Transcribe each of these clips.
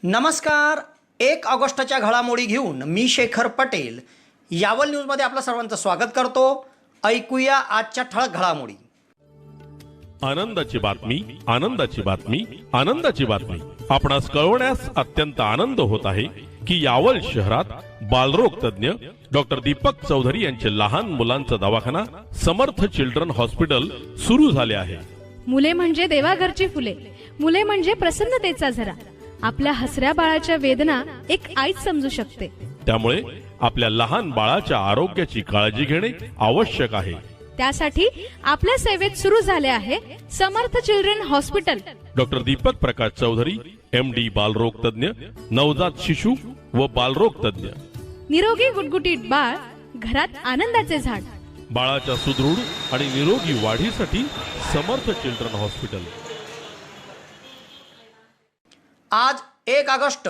नमस्कार. 1 ऑगस्टच्या घडामोडी घेऊन मी शेखर पटेल यावल न्यूजमध्ये आपलं सर्वांचं स्वागत करतो. ऐकूया आजच्या ठळक घडामोडी. आनंदाची बातमी, आनंदाची बातमी, आनंदाची बातमी. आपणास कळवण्यास अत्यंत आनंद होत आहे की यावल शहरात बालरोग तज्ञ डॉक्टर दीपक चौधरी यांचे लहान मुलांचा दवाखाना समर्थ चिल्ड्रन हॉस्पिटल सुरू झाले आहे. मुले म्हणजे देवाघरची फुले, मुले म्हणजे प्रसन्नतेचा झरा. आपल्या हसऱ्या बाळाच्या वेदना एक आईच समजू शकते. त्यामुळे आपल्या लहान बाळाच्या आरोग्याची काळजी घेणे आवश्यक आहे. त्यासाठी आपल्या सेवेत सुरू झाले आहे समर्थ children hospital. Doctor Deepak Prakash Chaudhary, MD, बालरोग तज्ञ, नवजात शिशु व बालरोग तज्ञ. निरोगी गुटगुटीत बाळ, घरात आनंदाचे झाड. बाळाच्या सुदृढ आणि निरोगी वाढीसाठी समर्थ चिल्ड्रन हॉस्पिटल. आज 1 ऑगस्ट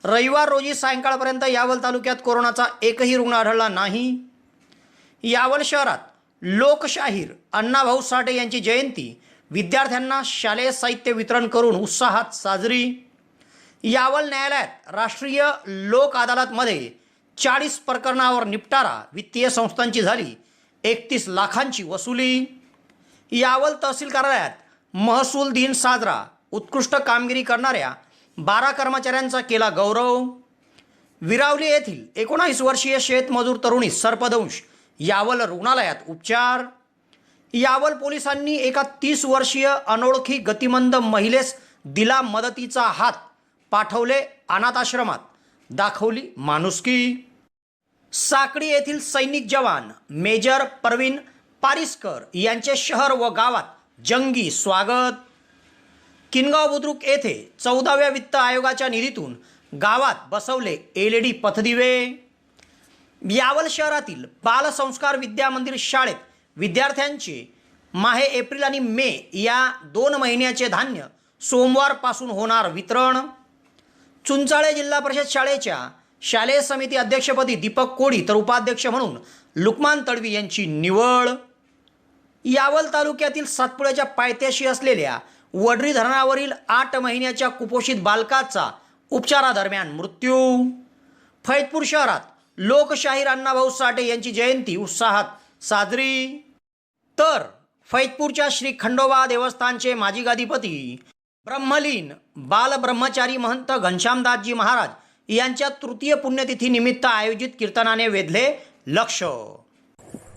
रविवार रोजी सायंकाळपर्यंत यावल तालुक्यात कोरोनाचा एकही रुग्ण आढळला नाही. यावल शहरात लोकशाहीर अण्णाभाऊ साठे यांची जयंती विद्यार्थ्यांना शालेय साहित्य वितरण करून उत्साहात साजरी. यावल न्यायालयात राष्ट्रीय लोक अदालतमध्ये 40 प्रकरणावर निपटारा. वित्तीय संस्थांची झाली 31 लाखांची वसुली. यावल तहसील कार्यालयात महसूल दिन साजरा. उत्कृष्ट कामगिरी करणाऱ्या 12 कर्मचाऱ्यांचा केला गौरव. विरावली येथील 19 वर्षीय शेतमजूर तरुणी सर्पदंश यावल रुग्णालयात उपचार. यावल पोलिसांनी एका 30 वर्षीय अनोळखी गतिमंद महिलेस दिला मदतीचा हात. पाठवले अनाथाश्रमात. दाखवली माणुसकी. साकडी येथील सैनिक जवान मेजर प्रवीण पारिस्कर यांचे शहर व गावात जंगी स्वागत. किनगाव बुद्रुक येथे 14व्या वित्त आयोगाच्या निधीतून गावात बसवले LED पथदिवे. यावल शहरातील बालसंस्कार विद्या मंदिर शाळेत विद्यार्थ्यांचे माहे एप्रिल आणि मे या 2 महिन्याचे धान्य सोमवारपासून होणार वितरण. चुंचाळे जिल्हा परिषद शाळेच्या शालेय समिती अध्यक्षपदी दीपक कोडी तर उपाध्यक्ष म्हणून लुकमान तडवी यांची निवड. यावल तालुक्यातील सातपुड्याच्या पायथ्याशी असलेल्या वडरी धरणावरील 8 महिन्याच्या कुपोषित बालकाचा उपचारादरम्यान मृत्यू. फैजपूर शहरात लोकशाहीर अण्णाभाऊ साठे यांची जयंती उत्साहात साजरी. तर फैजपूरच्या श्री खंडोबा देवस्थानचे माजी गादीपती ब्रह्मलीन बालब्रह्मचारी महंत घनश्यामदासजी महाराज यांच्या तृतीय पुण्यतिथी निमित्त आयोजित कीर्तनाने वेधले लक्ष.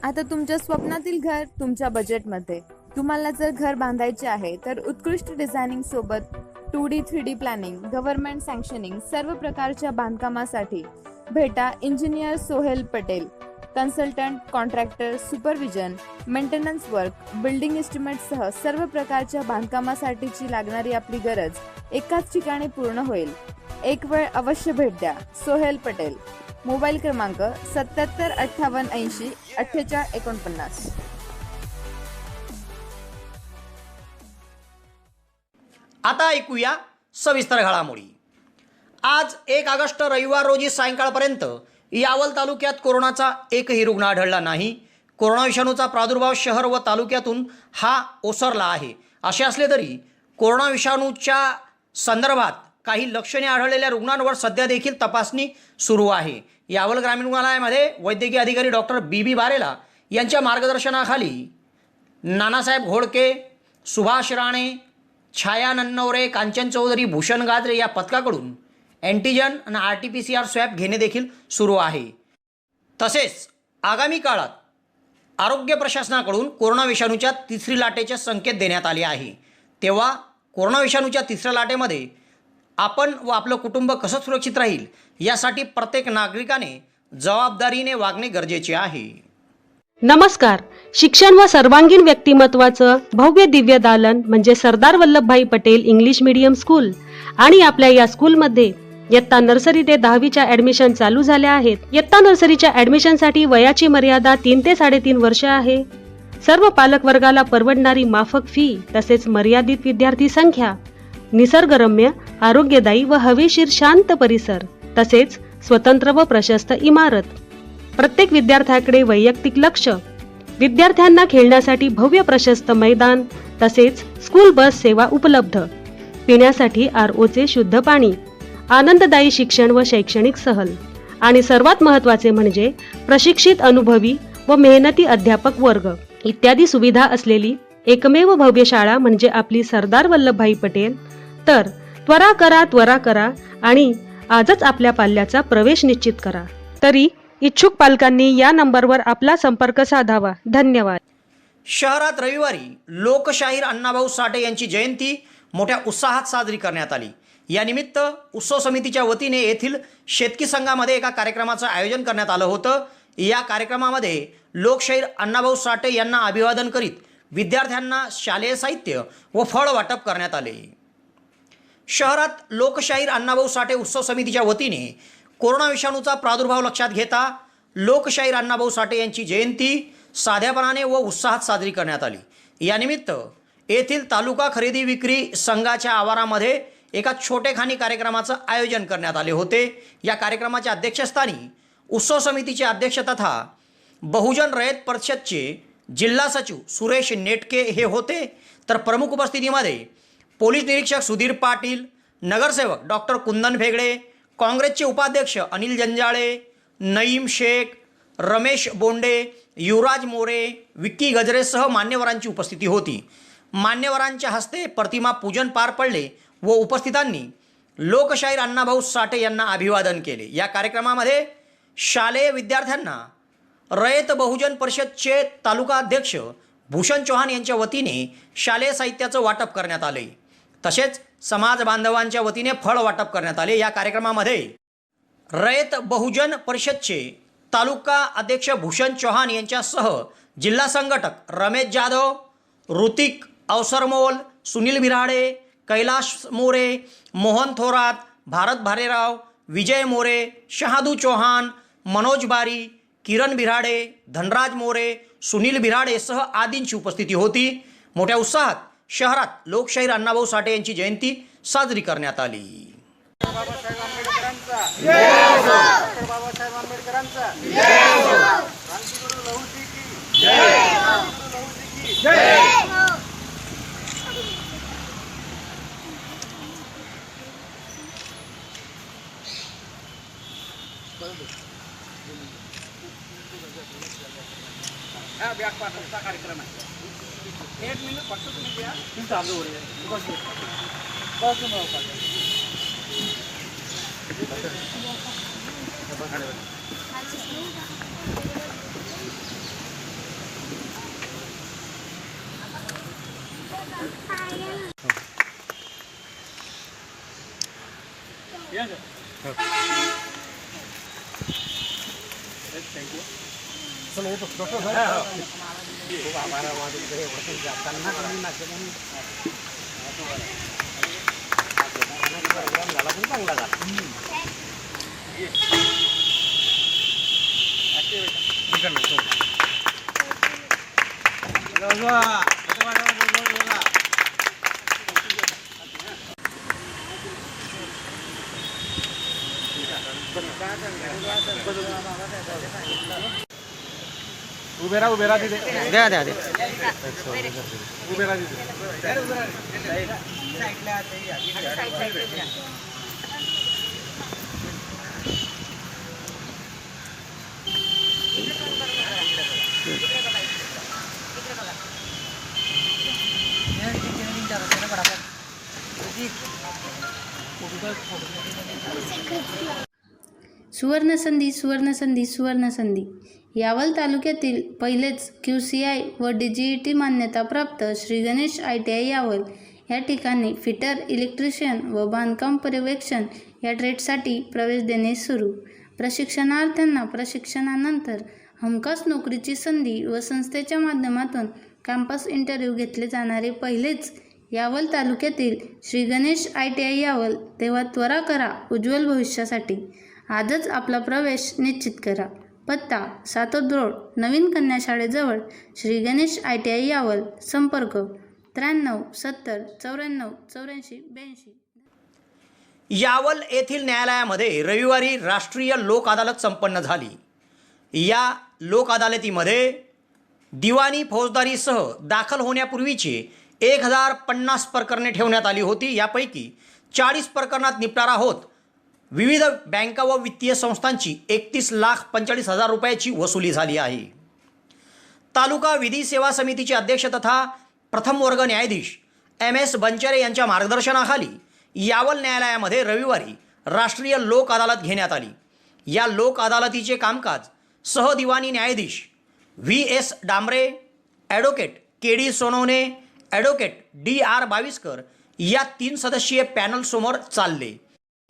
आता तुमच्या स्वप्नातील घर तुमच्या बजेटमध्ये. तुम्हाला जर घर बांधायचे आहे तर उत्कृष्ट डिझायनिंग सोबत 2D 3D प्लॅनिंग, गव्हर्नमेंट सँक्शनिंग सर्व प्रकारच्या बांधकामासाठी भेटा engineer Sohel Patel. Consultant, contractor, supervision, maintenance work, building एस्टिमेटसह सर्व प्रकारच्या बांधकामासाठीची लागणारी आपली गरज एकाच ठिकाणी पूर्ण होईल. एक वेळ अवश्य भेट द्या. सोहेल पटेल. मोबाईल क्रमांक 77 58 80 48 49. आता ऐकूया सविस्तर घडामोडी. आज 1 ऑगस्ट रविवार रोजी सायंकाळपर्यंत यावल तालुक्यात कोरोनाचा एकही रुग्ण आढळला नाही. कोरोना विषाणूचा प्रादुर्भाव शहर व तालुक्यातून हा ओसरला आहे. असे असले तरी कोरोना विषाणूच्या संदर्भात काही लक्षणे आढळलेल्या रुग्णांवर सध्या देखील तपासणी सुरू आहे. यावल ग्रामीण रुग्णालयामध्ये वैद्यकीय अधिकारी डॉक्टर BB बारेला यांच्या मार्गदर्शनाखाली नानासाहेब घोडके, सुभाष राणे, छाया नन्नवरे, कांचन चौधरी, भूषण गाजरे या पथकाकडून अँटीजन आणि RT-PCR स्वॅब घेणे देखील सुरू आहे. तसेच आगामी काळात आरोग्य प्रशासनाकडून कोरोना विषाणूच्या 3री लाटेचे संकेत देण्यात आले आहे. तेव्हा कोरोना विषाणूच्या 3ऱ्या लाटेमध्ये आपण व आपलं कुटुंब कसं सुरक्षित राहील यासाठी प्रत्येक नागरिकाने जबाबदारीने वागणे गरजेचे आहे. नमस्कार. शिक्षण व सर्वांगीण व्यक्तिमत्वाचं भव्य दिव्य दालन म्हणजे Sardar Vallabhbhai Patel English medium school. आणि आपल्या या स्कूलमध्ये इयत्ता नर्सरी ते 10वीच्या ऍडमिशन चालू झाल्या आहेत. इयत्ता नर्सरीच्या ऍडमिशनसाठी वयाची मर्यादा 3 ते 3.5 वर्ष आहे. सर्व पालक वर्गाला परवडणारी माफक फी, तसेच मर्यादित विद्यार्थी संख्या, निसर्गरम्य, आरोग्यदायी व हवेशीर शांत परिसर, तसेच स्वतंत्र व प्रशस्त इमारत, प्रत्येक विद्यार्थ्याकडे वैयक्तिक लक्ष, विद्यार्थ्यांना खेळण्यासाठी भव्य प्रशस्त मैदान, तसेच स्कूल बस सेवा उपलब्ध, पिण्यासाठी RO चे शुद्ध पाणी, आनंददायी शिक्षण व शैक्षणिक सहल आणि सर्वात महत्त्वाचे म्हणजे प्रशिक्षित अनुभवी व मेहनती अध्यापक वर्ग इत्यादी सुविधा असलेली एकमेव भव्य शाळा म्हणजे आपली सरदार वल्लभभाई पटेल. तर त्वरा करा आणि आजच आपल्या पाल्याचा प्रवेश निश्चित करा. तरी इच्छुक पालकांनी या नंबरवर आपला संपर्क साधावा. धन्यवाद. शहरात रविवारी लोकशाहीर अण्णाभाऊ साठे यांची जयंती मोठ्या उत्साहात साजरी करण्यात आली. या निमित्त उत्सव समितीच्या वतीने येथील शेतकी संघामध्ये एका कार्यक्रमाचं आयोजन करण्यात आलं होतं. या कार्यक्रमामध्ये लोकशाहीर अण्णाभाऊ साठे यांना अभिवादन करीत विद्यार्थ्यांना शालेय साहित्य व फळ वाटप करण्यात आले. शहरात लोकशाहीर अण्णाभाऊ साठे उत्सव समितीच्या वतीने कोरोना विषाणूचा प्रादुर्भाव लक्षात घेता लोकशाहीर अण्णाभाऊ साठे यांची जयंती साध्यापणाने व उत्साहात साजरी करण्यात आली. यानिमित्त येथील तालुका खरेदी विक्री संघाच्या आवारामध्ये एका छोटेखानी कार्यक्रमाचं आयोजन करण्यात आले होते. या कार्यक्रमाच्या अध्यक्षस्थानी उत्सव समितीचे अध्यक्ष तथा बहुजन रयत परिषदचे जिल्हा सचिव सुरेश नेटके हे होते. तर प्रमुख उपस्थितीमध्ये पोलीस निरीक्षक सुधीर पाटील, नगरसेवक डॉक्टर कुंदन फेगडे, काँग्रेसचे उपाध्यक्ष अनिल जंजाळे, नईम शेख, रमेश बोंडे, युवराज मोरे, विक्की गजरेसह मान्यवरांची उपस्थिती होती. मान्यवरांच्या हस्ते प्रतिमा पूजन पार पडले व उपस्थितांनी लोकशाहीर अण्णाभाऊ साठे यांना अभिवादन केले. या कार्यक्रमामध्ये शालेय विद्यार्थ्यांना रयत बहुजन परिषदचे तालुका अध्यक्ष भूषण चौहान यांच्या वतीने शालेय साहित्याचं वाटप करण्यात आले. तसेच समाज बांधवांच्या वतीने फळ वाटप करण्यात आले. या कार्यक्रमामध्ये रयत बहुजन परिषदचे तालुका अध्यक्ष भूषण चौहान यांच्यासह जिल्हा संघटक रमेश जाधव, ऋतिक अवसरमोल, सुनील बिराडे, कैलाश मोरे, मोहन थोरात, भारत भालेराव, विजय मोरे, शहादू चौहान, मनोज बारी, किरण बिराडे, धनराज मोरे, सुनील बिराडे सह आदींची उपस्थिती होती. मोठ्या उत्साहात शहरात लोकशाहीर अण्णाभाऊ साठे यांची जयंती साजरी करण्यात आली. बाबासाहेब आंबेडकरांचा जय हो. डॉक्टर बाबासाहेब आंबेडकरांचा जय हो. क्रांतिगुरु लहुजी की जय हो. लहुजी की जय हो. हा बॅग पाठवण्याचा कार्यक्रम आहे. 1 मिनिट फक्त तुम्ही द्या. तुम्ही चालू हो रे. बस थँक्यू. चलो येतो डॉक्टर साहेब. खूप आभार माझे वर्षन जाताना तुम्ही नाश्ता झाला पण चांगला झाला. उभे राहा तिथे द्या द्या द्या उभे राहा तिथे. सुवर्णसंधी सुवर्णसंधी सुवर्णसंधी. यावल तालुक्यातील पहिलेच QCI व DGET मान्यताप्राप्त श्री गणेश ITI यावल या ठिकाणी फिटर, इलेक्ट्रिशियन व बांधकाम पर्यवेक्षण या ट्रेडसाठी प्रवेश देणे सुरू. प्रशिक्षणार्थ्यांना प्रशिक्षणानंतर हमखास नोकरीची संधी व संस्थेच्या माध्यमातून कॅम्पस इंटरव्ह्यू घेतले जाणारे पहिलेच यावल तालुक्यातील श्री गणेश ITI यावल. तेव्हा त्वरा करा उज्ज्वल भविष्यासाठी. आजच आपला प्रवेश निश्चित करा. पत्ता सातोद रोड, नवीन कन्या शाळेजवळ, श्री गणेश ITI यावल. संपर्क 93 70 94 84 82. यावल येथील न्यायालयामध्ये रविवारी राष्ट्रीय लोक अदालत संपन्न झाली. या लोक अदालतीमध्ये दिवाणी फौजदारीसह दाखल होण्यापूर्वीचे 1050 प्रकरणे ठेवण्यात आली होती. यापैकी 40 प्रकरणात निपटारा होत विविध बँका व वित्तीय संस्थांची 31,45,000 रुपयाची वसुली झाली आहे. तालुका विधी सेवा समितीचे अध्यक्ष तथा प्रथम वर्ग न्यायाधीश MS बंचारे यांच्या मार्गदर्शनाखाली यावल न्यायालयामध्ये रविवारी राष्ट्रीय लोक अदालत घेण्यात आली. या लोक अदालतीचे कामकाज सहदिवाणी न्यायाधीश VS Dambare, advocate KD Sonawane, advocate DR Baviskar या 3 सदस्यीय पॅनलसमोर चालले.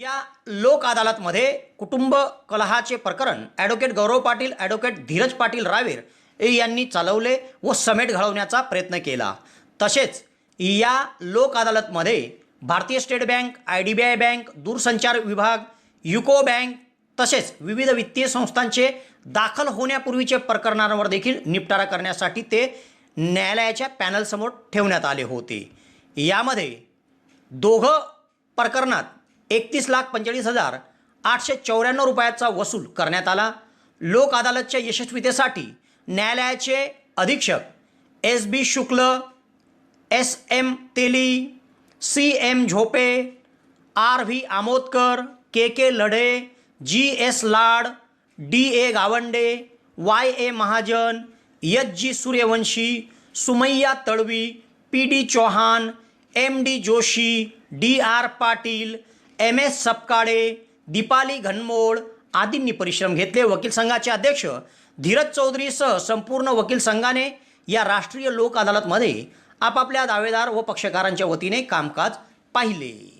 या लोक अदालतमध्ये कुटुंब कलहाचे प्रकरण ॲडव्होकेट गौरव पाटील, ॲडव्होकेट धीरज पाटील रावेर यांनी चालवले व समेट घडवण्याचा प्रयत्न केला. तसेच या लोक अदालतमध्ये भारतीय स्टेट बँक, IDBI बँक, दूरसंचार विभाग, युको बँक तसेच विविध वित्तीय संस्थांचे दाखल होण्यापूर्वीचे प्रकरणांवर देखील निपटारा करण्यासाठी ते न्यायालयाच्या पॅनलसमोर ठेवण्यात आले होते. यामध्ये दोघं प्रकरणात 31,45,894 रुपयाचा वसूल करण्यात आला. लोक अदालतच्या यशस्वीतेसाठी न्यायालयाचे अधीक्षक SB शुक्ल, SM तेली, CM झोपे, RV आमोदकर, KK लढे, GS लाड, DA Gawande, YA Mahajan, HG Suryavanshi, Sumaiya Talvi, PD Chauhan, MD Joshi, DR Patil, MS Sapkale, Deepali घनमोड आदींनी परिश्रम घेतले. वकील संघाचे अध्यक्ष धीरज चौधरीसह संपूर्ण वकील संघाने या राष्ट्रीय लोक अदालतमध्ये आपापल्या दावेदार व पक्षकारांच्या वतीने कामकाज पाहिले.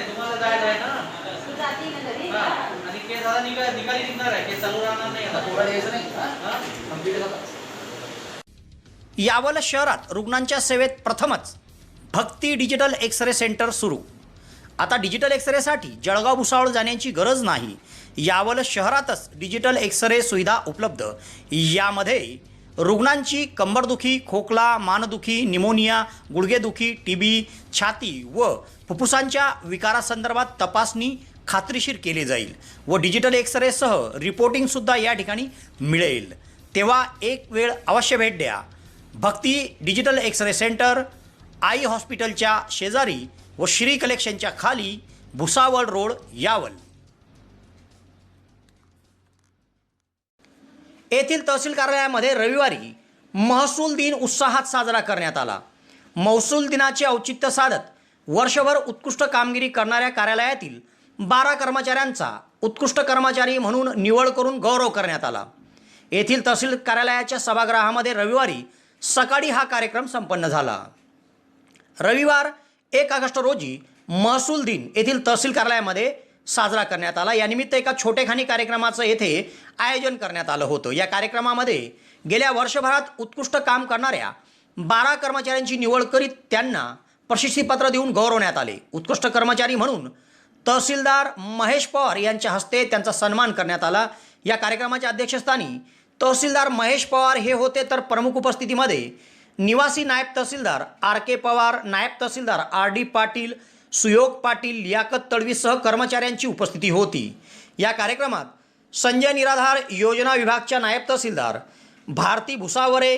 तुम्हाला जायचं आहे ना आणि केस आता निकाली निघणार आहे, केस चालू राहणार नाही आता. यावल शहरात रुग्णांच्या सेवेत प्रथमच भक्ती डिजिटल एक्सरे सेंटर सुरू. आता डिजिटल एक्सरेसाठी जळगाव भुसावळ जाण्याची गरज नाही. यावल शहरातच डिजिटल एक्सरे सुविधा उपलब्ध. यामध्ये रुग्णांची कंबरदुखी, खोकला, मानदुखी, निमोनिया, गुडघेदुखी, TB, छाती व फुफ्फुसांच्या विकारासंदर्भात तपासणी खात्रीशीर केली जाईल व डिजिटल एक्सरेसह रिपोर्टिंगसुद्धा या ठिकाणी मिळेल. तेव्हा एक वेळ अवश्य भेट द्या. भक्ती डिजिटल एक्सरे सेंटर, आई हॉस्पिटलच्या शेजारी व श्री कलेक्शनच्या खाली, भुसावळ रोड, यावल. येथील तहसील कार्यालयामध्ये रविवारी महसूल दिन उत्साहात साजरा करण्यात आला. महसूल दिनाचे औचित्य साधत वर्षभर उत्कृष्ट कामगिरी करणाऱ्या कार्यालयातील 12 कर्मचाऱ्यांचा उत्कृष्ट कर्मचारी म्हणून निवड करून गौरव करण्यात आला. येथील तहसील कार्यालयाच्या सभागृहामध्ये रविवारी सकाळी हा कार्यक्रम संपन्न झाला. रविवार 1 ऑगस्ट रोजी महसूल दिन येथील तहसील कार्यालयामध्ये साजरा करण्यात आला. यानिमित्त एका छोटेखानी कार्यक्रमाचं येथे आयोजन करण्यात आलं होतं. या कार्यक्रमामध्ये गेल्या वर्षभरात उत्कृष्ट काम करणाऱ्या 12 कर्मचाऱ्यांची निवड करीत त्यांना प्रशस्तीपत्र देऊन गौरवण्यात आले. उत्कृष्ट कर्मचारी म्हणून तहसीलदार महेश पवार यांच्या हस्ते त्यांचा सन्मान करण्यात आला. या कार्यक्रमाच्या अध्यक्षस्थानी तहसीलदार महेश पवार हे होते, तर प्रमुख उपस्थितीमध्ये निवासी नायब तहसीलदार RK पवार, नायब तहसीलदार RD पाटील, सुयोग पाटील, लियाकत तडवीसह कर्मचाऱ्यांची उपस्थिती होती. या कार्यक्रमात संजय निराधार योजना विभागच्या नायब तहसीलदार भारती भुसावरे,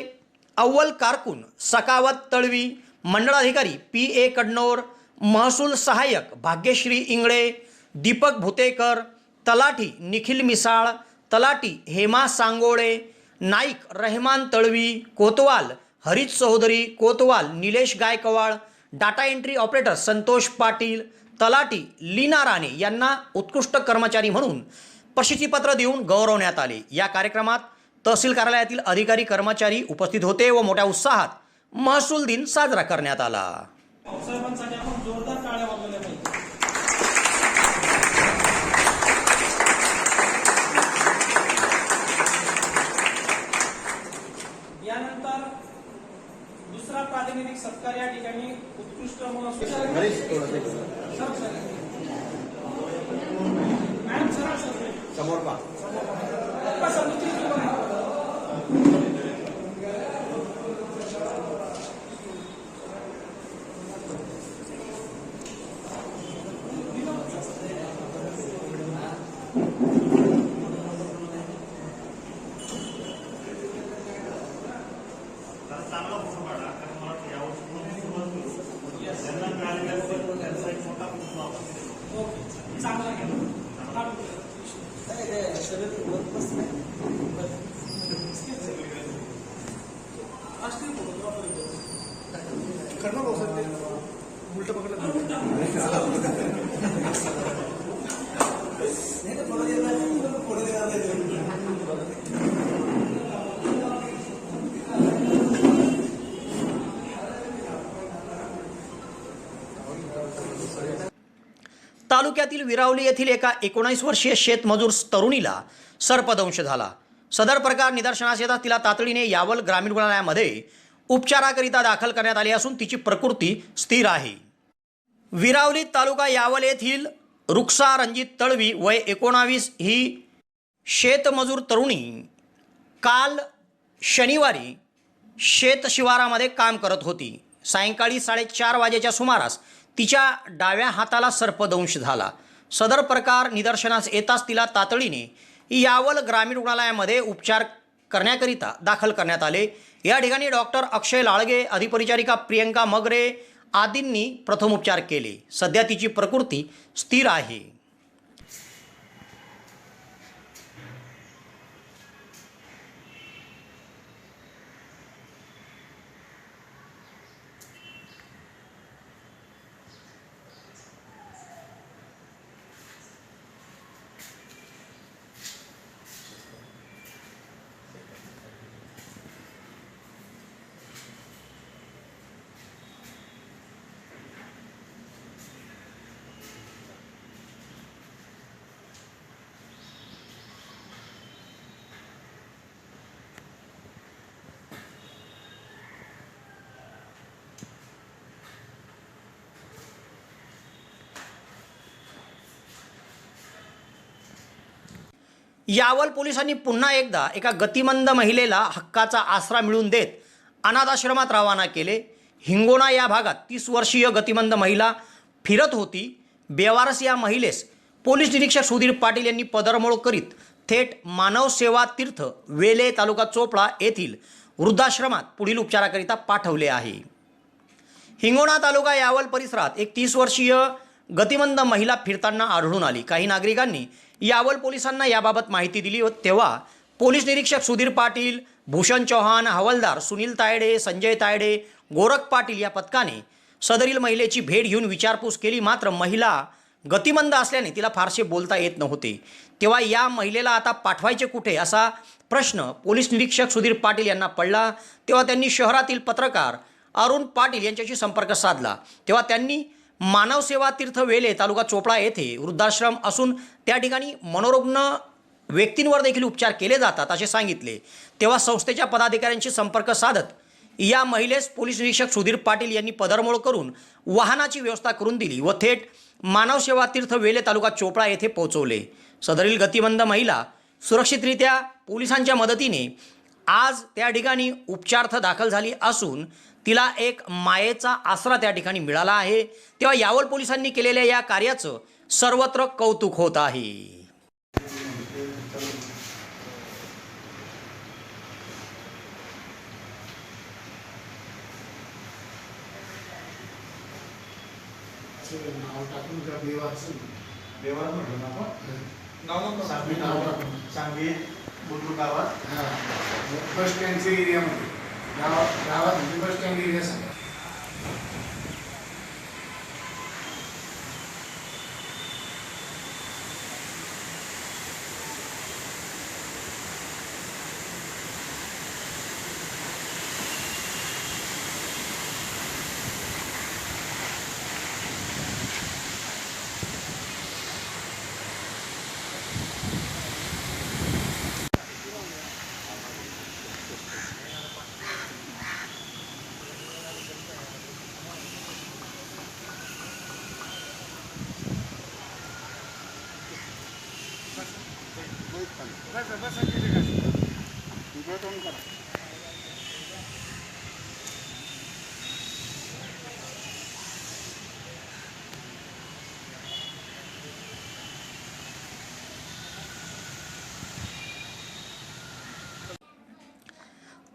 अव्वल कारकून सकावत तळवी, मंडळाधिकारी PA कडनोर, महसूल सहाय्यक भाग्यश्री इंगळे, दीपक भुतेकर, तलाठी निखिल मिसाळ, तलाठी हेमा सांगोळे, नाईक रहमान तळवी, कोतवाल हरीश चौधरी, कोतवाल Nilesh Gaikwad, data entry operator Santosh Patil, तलाठी लीना राणे यांना उत्कृष्ट कर्मचारी म्हणून प्रशस्तीपत्र देऊन गौरवण्यात आले. या कार्यक्रमात तहसील कार्यालयातील अधिकारी कर्मचारी उपस्थित होते व मोठ्या उत्साहात महसूल दिन साजरा करण्यात आला. साहेबांसाठी आपण जोरदार टाळ्या वाजवल्या पाहिजे. यानंतर दुसरा प्रातिनिधिक सत्कार या ठिकाणी उत्कृष्ट समोर तालुक्यातील विरावली येथील एका 19 वर्षीय शेतमजूर तरुणीला सर्पदंश झाला. सदर प्रकार निदर्शनास येताच तिला तातडीने यावल ग्रामीण रुग्णालयामध्ये उपचाराकरिता दाखल करण्यात आले असून तिची प्रकृती स्थिर आहे. विरावली तालुका यावल येथील रुक्सा रणजित तळवी वय 19 ही शेतमजूर तरुणी काल शनिवारी शेत शिवारामध्ये काम करत होती. सायंकाळी 4:30 वाजेच्या सुमारास तिच्या डाव्या हाताला सर्पदंश झाला. सदर प्रकार निदर्शनास येताच तिला तातडीने यावल ग्रामीण रुग्णालयामध्ये उपचार करण्याकरिता दाखल करण्यात आले. या ठिकाणी डॉक्टर अक्षय लाळगे, अधिपरिचारिका प्रियंका मगरे आदींनी प्रथमोपचार केले. सध्या तिची प्रकृती स्थिर आहे. यावल पोलिसांनी पुन्हा एकदा एका गतिमंद महिलेला हक्काचा आसरा मिळवून देत अनाथाश्रमात रवाना केले. हिंगोणा या भागात 30 वर्षीय गतिमंद महिला फिरत होती. बेवारस या महिलेस पोलीस निरीक्षक सुधीर पाटील यांनी पदरमोड करीत थेट मानव सेवा तीर्थ वेले तालुका चोपडा येथील वृद्धाश्रमात पुढील उपचाराकरिता पाठवले आहे. हिंगोणा तालुका यावल परिसरात एक 30 वर्षीय गतिमंद महिला फिरताना आढळून आली. काही नागरिकांनी यावल पोलिसांना याबाबत माहिती दिली व तेव्हा पोलीस निरीक्षक सुधीर पाटील, भूषण चौहान, हवालदार सुनील तायडे, संजय तायडे, गोरख पाटील या पथकाने सदरील महिलेची भेट घेऊन विचारपूस केली. मात्र महिला गतिमंद असल्याने तिला फारसे बोलता येत नव्हते. तेव्हा या महिलेला आता पाठवायचे कुठे असा प्रश्न पोलीस निरीक्षक सुधीर पाटील यांना पडला. तेव्हा त्यांनी शहरातील पत्रकार अरुण पाटील यांच्याशी संपर्क साधला. तेव्हा त्यांनी मानव सेवा तीर्थ वेले तालुका चोपडा येथे वृद्धाश्रम असून त्या ठिकाणी मनोरुग्ण व्यक्तींवर देखील उपचार केले जातात असे सांगितले. तेव्हा संस्थेच्या पदाधिकाऱ्यांशी संपर्क साधत या महिलेस पोलीस निरीक्षक सुधीर पाटील यांनी पदरमोड करून वाहनाची व्यवस्था करून दिली व थेट मानव सेवा तीर्थ वेले तालुका चोपडा येथे पोहोचवले. सदरील गतिमंद महिला सुरक्षितरित्या पोलिसांच्या मदतीने आज त्या ठिकाणी उपचारार्थ दाखल झाली असून तिला एक मायेचा आसरा त्या ठिकाणी मिळाला आहे. तेव्हा यावल पोलिसांनी केलेल्या या कार्याचं सर्वत्र कौतुक होत आहे. नाव टाकून का बेवाच म्हटलं ना आपण सांगली बुद्रुक गावात बस स्टँडच्या एरियामध्ये गावात म्हणजे बस स्टँड एरिया सांगा.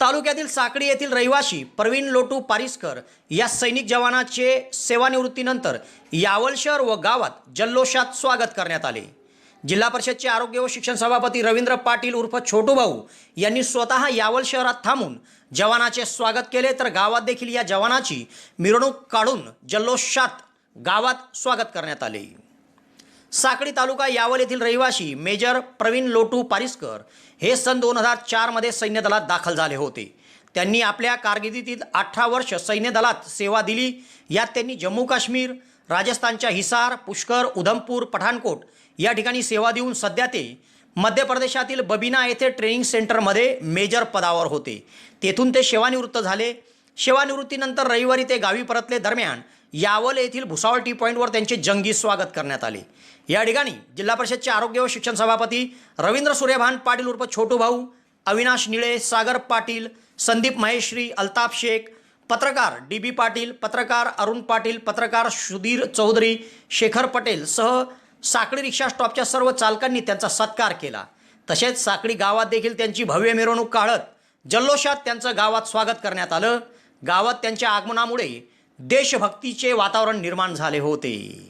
तालुक्यातील साकडी येथील रहिवासी प्रवीण लोटू पारिस्कर या सैनिक जवानाचे सेवानिवृत्तीनंतर यावल शहर व गावात जल्लोषात स्वागत करण्यात आले. जिल्हा परिषदचे आरोग्य व शिक्षण सभापती रवींद्र पाटील उर्फ छोटू भाऊ यांनी स्वतः यावल शहरात थांबून जवानाचे स्वागत केले, तर गावात देखील या जवानाची मिरवणूक काढून जल्लोषात गावात स्वागत करण्यात आले. साकडी तालुका यावल येथील रहिवासी मेजर प्रवीण लोटू पारिस्कर हे सन 2004 मध्ये सैन्य दलात दाखल झाले होते. त्यांनी आपल्या कारकिर्दीतील 18 वर्ष सैन्य दलात सेवा दिली. यात त्यांनी जम्मू काश्मीर, राजस्थानच्या हिसार, पुष्कर, उधमपूर, पठाणकोट या ठिकाणी सेवा देऊन सध्या ते मध्य प्रदेशातील बबिना येथे ट्रेनिंग सेंटरमध्ये मेजर पदावर होते. तेथून ते सेवानिवृत्त झाले. सेवानिवृत्तीनंतर रविवारी ते गावी परतले. दरम्यान यावल येथील भुसावळ टी पॉईंटवर त्यांचे जंगी स्वागत करण्यात आले. या ठिकाणी जिल्हा परिषदचे आरोग्य व शिक्षण सभापती रवींद्र सूर्यभान पाटील उर्फ छोटू भाऊ, अविनाश निळे, सागर पाटील, संदीप महेश्री, अल्ताफ शेख, पत्रकार DB पाटील, पत्रकार अरुण पाटील, पत्रकार सुधीर चौधरी, शेखर पटेल सह साकडी रिक्षा स्टॉपच्या सर्व चालकांनी त्यांचा सत्कार केला. तसेच साकडी गावात देखील त्यांची भव्य मिरवणूक काढत जल्लोषात त्यांचं गावात स्वागत करण्यात आलं. गावात त्यांच्या आगमनामुळे देशभक्तीचे वातावरण निर्माण झाले होते.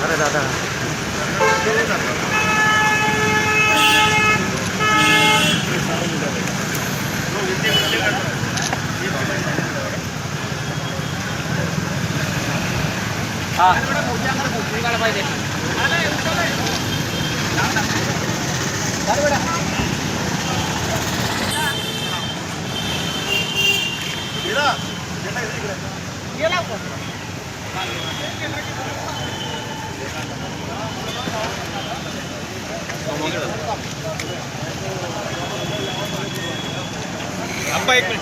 अरे दादा एक मिनिट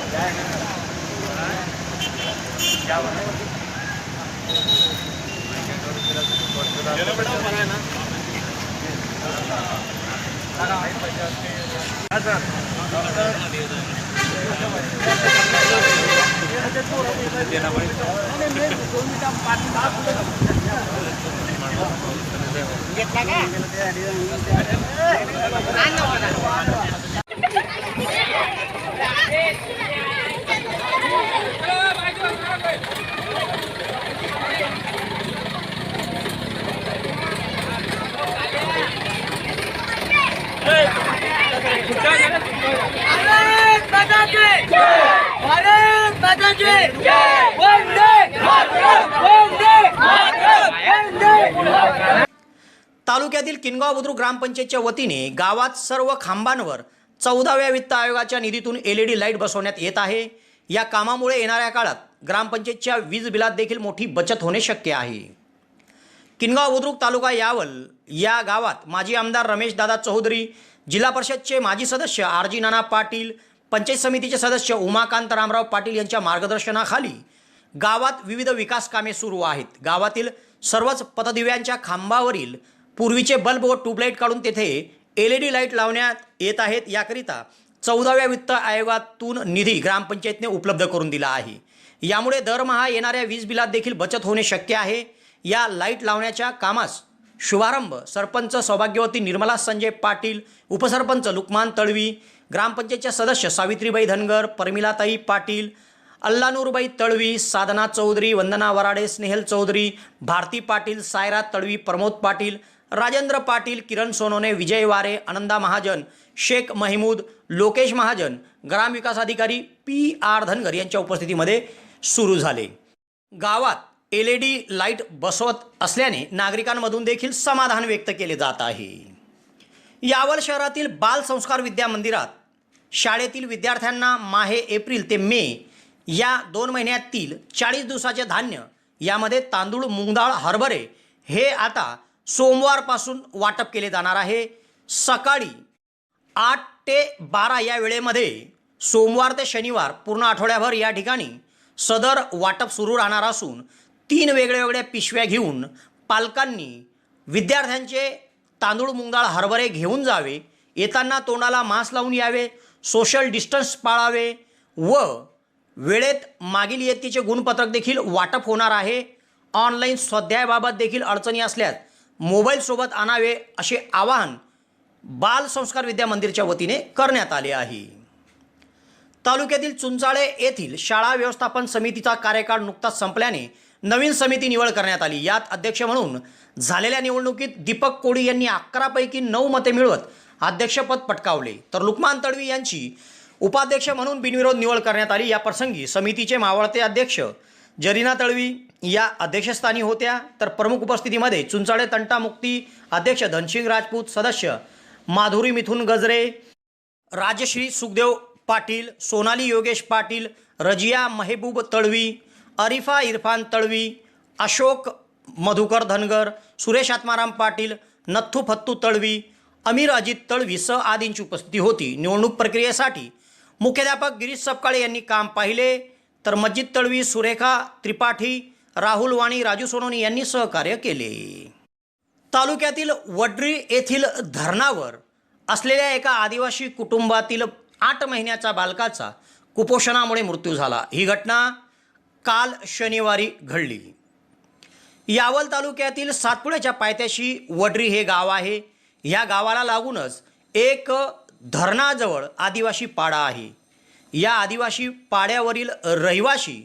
तालुक्यातील किनगाव बुद्रुक ग्रामपंचायतच्या वतीने गावात सर्व खांबांवर 14व्या वित्त आयोगाच्या निधीतून LED लाईट बसवण्यात येत आहे. या कामामुळे येणाऱ्या काळात ग्रामपंचायतच्या वीज बिलात देखील मोठी बचत होणे शक्य आहे. किनगाव बुद्रुक तालुका यावल या गावात माजी आमदार रमेशदादा चौधरी, जिल्हा परिषदचे माजी सदस्य RG नाना पाटील, पंचायत समितीचे सदस्य उमाकांत रामराव पाटील यांच्या मार्गदर्शनाखाली गावात विविध विकास कामे सुरू आहेत. गावातील सर्वच पथदिव्यांच्या खांबावरील पूर्वीचे बल्ब व ट्यूबलाईट काढून तेथे LED लाईट लावण्यात येत आहेत. याकरिता 14व्या वित्त आयोगातून निधी ग्रामपंचायतने उपलब्ध करून दिला आहे. यामुळे दरमहा येणाऱ्या वीज बिलात देखील बचत होणे शक्य आहे. या लाईट लावण्याच्या कामास शुभारंभ सरपंच सौभाग्यवती निर्मला संजय पाटील, उपसरपंच लुकमान तळवी, ग्रामपंचायतच्या सदस्य सावित्रीबाई धनगर, परमिलाताई पाटील, अल्लानूरबाई तळवी, साधना चौधरी, वंदना वराडे, स्नेहल चौधरी, भारती पाटील, सायरा तळवी, प्रमोद पाटील, राजेंद्र पाटील, किरण सोनोने, विजय वारे, आनंदा महाजन, शेख महमूद, लोकेश महाजन, ग्रामविकास अधिकारी PR धनगर यांच्या उपस्थितीमध्ये सुरू झाले. गावात LED लाईट बसवत असल्याने नागरिकांमधून देखील समाधान व्यक्त केले जात आहे. यावल शहरातील बाल संस्कार विद्या मंदिरात शाळेतील विद्यार्थ्यांना माहे एप्रिल ते मे या 2 महिन्यातील 40 दिवसाचे धान्य, यामध्ये तांदूळ, मूग डाळ, हरभरे हे आता सोमवारपासून वाटप केले जाणार आहे. सकाळी 8 ते 12 या वेळेमध्ये सोमवार ते शनिवार पूर्ण आठवड्याभर या ठिकाणी सदर वाटप सुरू राहणार असून 3 वेगळ्या पिशव्या घेऊन पालकांनी विद्यार्थ्यांचे तांदूळ, मूग डाळ, हरभरे घेऊन जावे. येताना तोंडाला मास्क लावून यावे, सोशल डिस्टन्स पाळावे व वेळेत मागील इयत्तेचे गुणपत्रक देखील वाटप होणार आहे. ऑनलाईन स्वाध्यायाबाबत देखील अडचणी असल्यास मोबाईलसोबत आणावे असे आवाहन बाल संस्कार विद्या मंदिरच्या वतीने करण्यात आले आहे. तालुक्यातील चुंचाळे येथील शाळा व्यवस्थापन समितीचा कार्यकाळ नुकताच संपल्याने नवीन समिती निवड करण्यात आली. यात अध्यक्ष म्हणून झालेल्या निवडणुकीत दीपक कोडी यांनी 11 पैकी 9 मते मिळवत अध्यक्षपद पटकावले, तर लुकमान तळवी यांची उपाध्यक्ष म्हणून बिनविरोध निवड करण्यात आली. या प्रसंगी समितीचे मावळते अध्यक्ष जरीना तळवी या अध्यक्षस्थानी होत्या, तर प्रमुख उपस्थितीमध्ये चुंचाळे तंटामुक्ती अध्यक्ष धनसिंग राजपूत, सदस्य माधुरी मिथुन गजरे, राजश्री सुखदेव पाटील, सोनाली योगेश पाटील, रजिया महबूब तळवी, अरिफा इरफान तळवी, अशोक मधुकर धनगर, सुरेश आत्माराम पाटील, नथू फत्तू तळवी, अमीर अजित तळवी आदींची उपस्थिती होती. निवडणूक प्रक्रियेसाठी मुख्याध्यापक गिरीश सपकाळे यांनी काम पाहिले, तर मस्जिद तळवी, सुरेखा त्रिपाठी, राहुल वाणी, राजू सोनोनी यांनी सहकार्य केले. तालुक्यातील वड्री येथील धरणावर असलेल्या एका आदिवासी कुटुंबातील 8 महिन्याच्या बालकाचा कुपोषणामुळे मृत्यू झाला. ही घटना काल शनिवारी घडली. यावल तालुक्यातील सातपुड्याच्या पायथ्याशी वड्री हे गाव आहे. या गावाला लागूनच एक धरणाजवळ आदिवासी पाडा आहे. या आदिवासी पाड्यावरील रहिवासी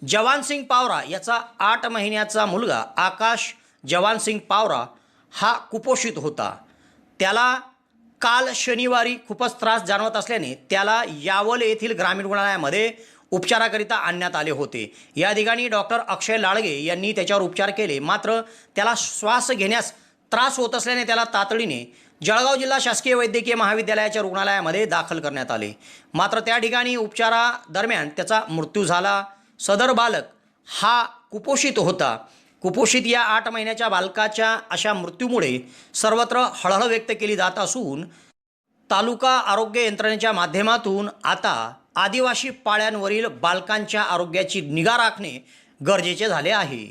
जवानसिंग पावरा याचा 8 महिन्याचा मुलगा आकाश जवानसिंग पावरा हा कुपोषित होता. त्याला काल शनिवारी खूपच त्रास जाणवत असल्याने त्याला यावल येथील ग्रामीण रुग्णालयामध्ये उपचाराकरिता आणण्यात आले होते. या ठिकाणी डॉक्टर अक्षय लाळगे यांनी त्याच्यावर उपचार केले, मात्र त्याला श्वास घेण्यास त्रास होत असल्याने त्याला तातडीने जळगाव जिल्हा शासकीय वैद्यकीय महाविद्यालयाच्या रुग्णालयामध्ये दाखल करण्यात आले. मात्र त्या ठिकाणी उपचारादरम्यान त्याचा मृत्यू झाला. सदर बालक हा कुपोषित होता. कुपोषित या 8 महिन्याच्या बालकाच्या अशा मृत्यूमुळे सर्वत्र हळहळ व्यक्त केली जात असून तालुका आरोग्य यंत्रणेच्या माध्यमातून आता आदिवासी पाड्यांवरील बालकांच्या आरोग्याची निगा राखणे गरजेचे झाले आहे.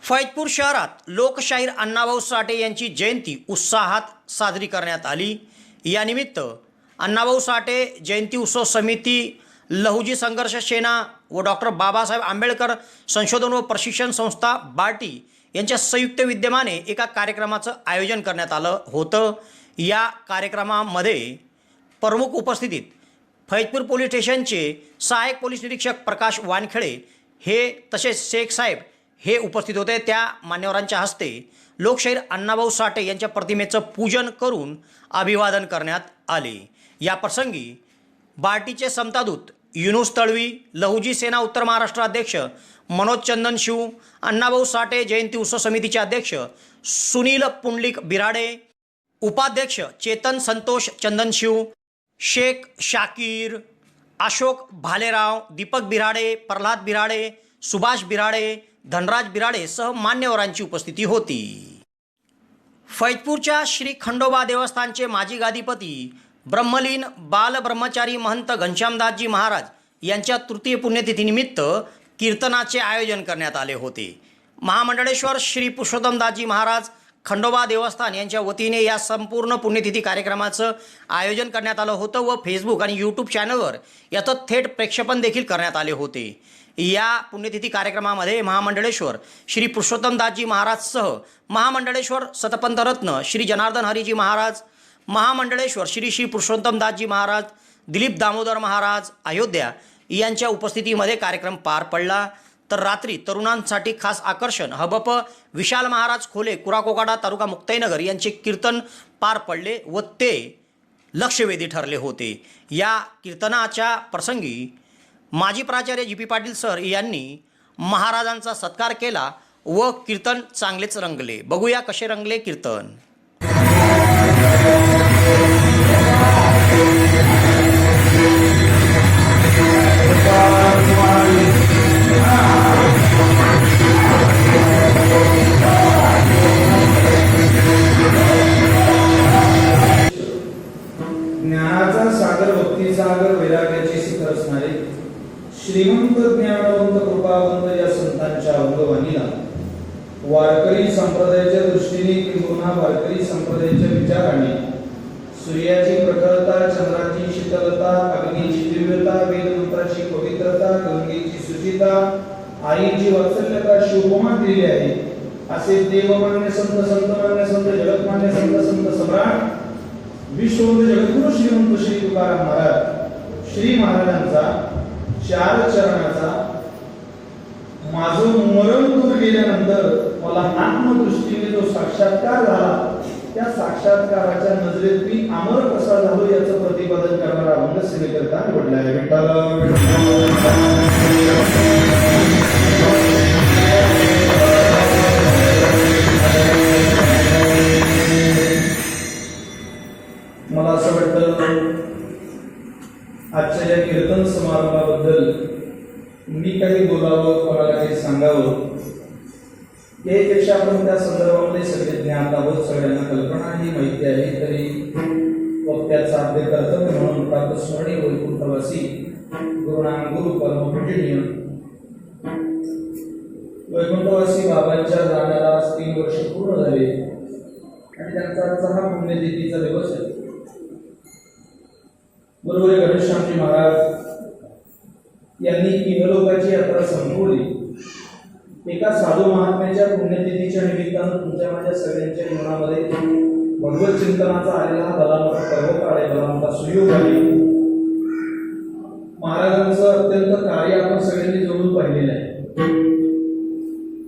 फैजपूर शहरात लोकशाहीर अण्णाभाऊ साठे यांची जयंती उत्साहात साजरी करण्यात आली. यानिमित्त अण्णाभाऊ साठे जयंती उत्सव समिती, लहुजी संघर्ष सेना व डॉक्टर बाबासाहेब आंबेडकर संशोधन व प्रशिक्षण संस्था बार्टी यांच्या संयुक्त विद्यमाने एका कार्यक्रमाचं आयोजन करण्यात आलं होतं. या कार्यक्रमामध्ये प्रमुख उपस्थितीत फैजपूर पोलीस स्टेशनचे सहाय्यक पोलीस निरीक्षक प्रकाश वानखेडे हे तसेच शेख साहेब हे उपस्थित होते. त्या मान्यवरांच्या हस्ते लोकशाहीर अण्णाभाऊ साठे यांच्या प्रतिमेचं पूजन करून अभिवादन करण्यात आले. या प्रसंगी बार्टीचे समतादूत युनुस तळवी, लहुजी सेना उत्तर महाराष्ट्र अध्यक्ष मनोज चंदन शिव, अण्णाभाऊ साठे जयंती उत्सव समितीचे अध्यक्ष सुनील पुंडलिक बिराडे, उपाध्यक्ष चेतन संतोष चंदनशिव, शेख शाकीर, अशोक भालेराव, दीपक बिराडे, प्रल्हाद बिराडे, सुभाष बिराडे, धनराज बिराडे सह मान्यवरांची उपस्थिती होती. फैजपूरच्या श्री खंडोबा देवस्थानचे माजी गादीपती ब्रह्मलीन बाल ब्रह्मचारी महंत घनश्यामदासजी महाराज यांच्या तृतीय पुण्यतिथीनिमित्त कीर्तनाचे आयोजन करण्यात आले होते. महामंडळेश्वर श्री पुरुषोत्तमदासजी महाराज खंडोबा देवस्थान यांच्या वतीने या संपूर्ण पुण्यतिथी कार्यक्रमाचं आयोजन करण्यात आलं होतं व फेसबुक आणि यूट्यूब चॅनलवर याचं थेट प्रक्षेपण देखील करण्यात आले होते. या पुण्यतिथी कार्यक्रमामध्ये महामंडळेश्वर श्री पुरुषोत्तमदासजी महाराजसह महामंडळेश्वर सतपंथरत्न श्री जनार्दन हरीजी महाराज, महामंडळेश्वर श्री श्री पुरुषोत्तमदासजी महाराज, दिलीप दामोदर महाराज अयोध्या यांच्या उपस्थितीमध्ये कार्यक्रम पार पडला. तर रात्री तरुणांसाठी खास आकर्षण हबप विशाल महाराज खोले कुराकोकाडा तालुका मुक्ताईनगर यांचे कीर्तन पार पडले व ते लक्षवेधी ठरले होते. या कीर्तनाच्या प्रसंगी माजी प्राचार्य जी पी पाटील सर यांनी महाराजांचा सत्कार केला व कीर्तन चांगलेच रंगले. बघूया कसे रंगले कीर्तन. ज्ञानाचा सागर, भक्ती सागर, वैराग्याचे शिखर असणारे श्रीमंत ज्ञानवंत कृपावंत या संतांच्या अंगवाणीला वारकरी संप्रदायाच्या दृष्टीने किंवा वारकरी संप्रदायाच्या विचाराने सूर्याची प्रखरता, चंद्राची शीतलता, अग्नीची दिव्यता, वेदमंत्राची पवित्रता, गंगेची शुचिता, आईची वात्सल्यता शोभमा दिली आहे. असे देवमान्य संत, संतमान्य संत, जगतमान्य संत, संत सम्राट विश्ववंत जगद्गुरु श्रीमंत श्री तुकाराम महाराज श्री महाराजांचा चार चरणाचा माझं मरण दूर गेल्यानंतर मला आत्मदृष्टीने जो साक्षात्कार झाला, त्या साक्षात्काराच्या नजरेत मी अमर कसा झालो याचं प्रतिपादन करणारा अभंग सेवेकरता निवडला आहे. मला असं वाटतं आजच्या या कीर्तन समारंभाबद्दल मी काही बोलावं, कोणाला काही सांगावं यापेक्षा आपण त्या संदर्भामध्ये सगळे ज्ञात आहोत, सगळ्यांना कल्पना ही माहिती आहे. तरी वक्त्याचं आद्य कर्तव्य म्हणून प्रातस्मरणीय वैकुंठवासी गुरुनाम गुरु परमपूजनीय वैकुंठवासी बाबांच्या जाण्याला 3 वर्ष पूर्ण झाले आणि त्यांचा आजचा हा पुण्यतिथीचा दिवस आहे. बरोबर घनश्यामजी महाराज यांनी इहलोकाची यात्रा संपवली. एका साधू महात्म्याच्या पुण्यतिथीच्या निमित्तानं तुमच्या माझ्या सगळ्यांच्या जीवनामध्ये भगवत चिंतनाचा आलेला हा भलामोठा पर्वकाळ आहे, भलामोठा सुयोग आहे. महाराजांचं अत्यंत कार्य आपण सगळ्यांनी जवळून पाहिलेलं आहे.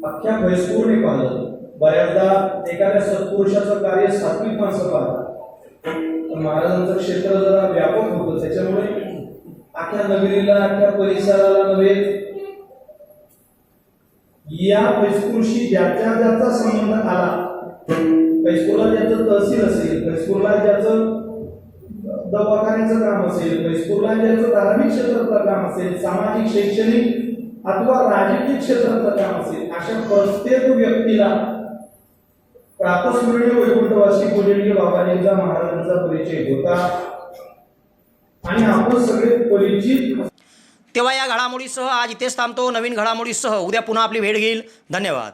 अख्ख्या फैजपूरने पाहिलं. बऱ्याचदा एखाद्या सत्पुरुषाचं कार्य सात्विक माणसं पाहतात, पण महाराजांचं क्षेत्र जरा व्यापक होतं. त्याच्यामुळे अख्ख्या नगरीला, अख्ख्या परिसराला नव्हे, या फैजपूरशी ज्याचा संबंध आला, फैजपूरला ज्याचं तहसील असेल, फैजपूरला ज्याचं दवाखान्याचं काम असेल, फैजपूरला ज्याचं धार्मिक क्षेत्रातलं काम असेल, सामाजिक, शैक्षणिक अथवा राजकीय क्षेत्रातलं काम असेल, अशा प्रत्येक व्यक्तीला प्रातस्मरणीय वैकुंठवासी पूजनीय बाबाजींचा महाराजांचा परिचय होता आणि आपण सगळे परिचित. तेव्हा या घडामोडीसह आज इथेच थांबतो. नवीन घडामोडीसह उद्या पुन्हा आपली भेट घेईल. धन्यवाद.